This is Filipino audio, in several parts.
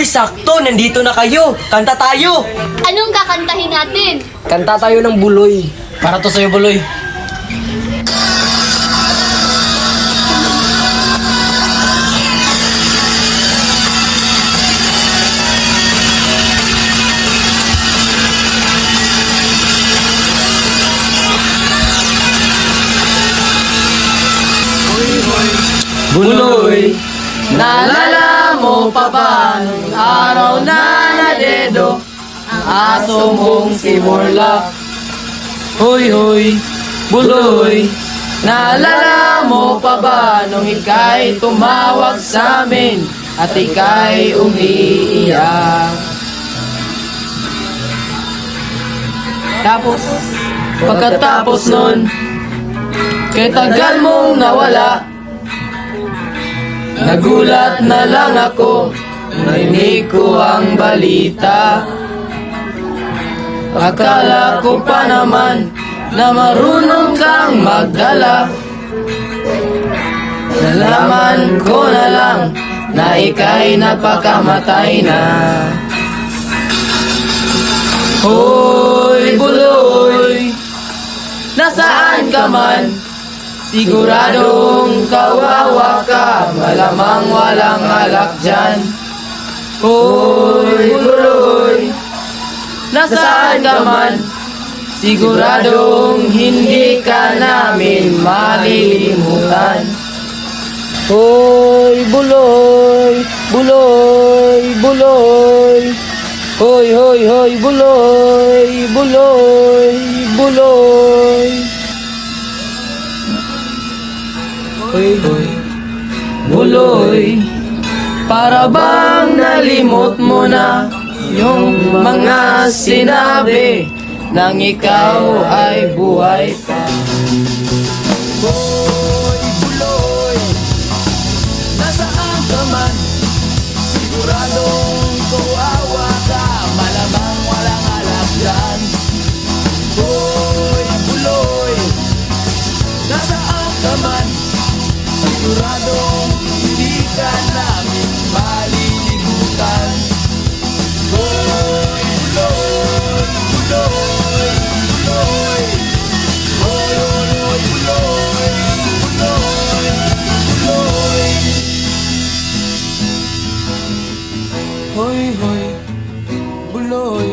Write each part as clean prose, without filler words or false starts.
sakto, nandito na kayo. Kanta tayo. Anong kakantahin natin? Kanta tayo ng Buloy. Para to sa'yo, Buloy. Buloy, naalala mo pa ba nung araw na nadedo ang aso mong si Morla? Hoy, hoy, Buloy, naalala mo pa ba nung ika'y tumawag sa amin at ika'y umiiyak? Tapos, pagkatapos nun, kay tagal mong nawala, nagulat na lang ako, narinig ko ang balita. Akala ko pa naman na marunong kang magdala. Nalaman ko na lang na ika'y napakamatay na. Hoy, Buloy, nasaan ka man? Siguradong kawawa ka, malamang walang alak dyan. Hoy, Buloy, nasaan ka man? Siguradong hindi ka namin malilimutan. Hoy, Buloy, Buloy, Buloy. Hoy, hoy, hoy, Buloy, Buloy, Buloy. Hoy, hoy, Buloy, para bang nalimot mo na yung mga sinabi nang ikaw ay buhay pa? Hoy, Buloy, nasaan ka man? Siguradong kawawa ka, malamang walang alak dyan. Hoy, Buloy, nasaan ka man? Siguradong hindi ka namin malilimutan. Hoy, Buloy, Buloy, Buloy. Hoy, hoy, hoy, Buloy, Buloy, Buloy. Hoy, hoy, Buloy,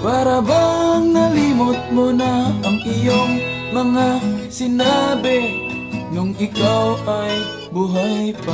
para bang nalimot mo na ang iyong mga sinabi nung ikaw ay buhay pa?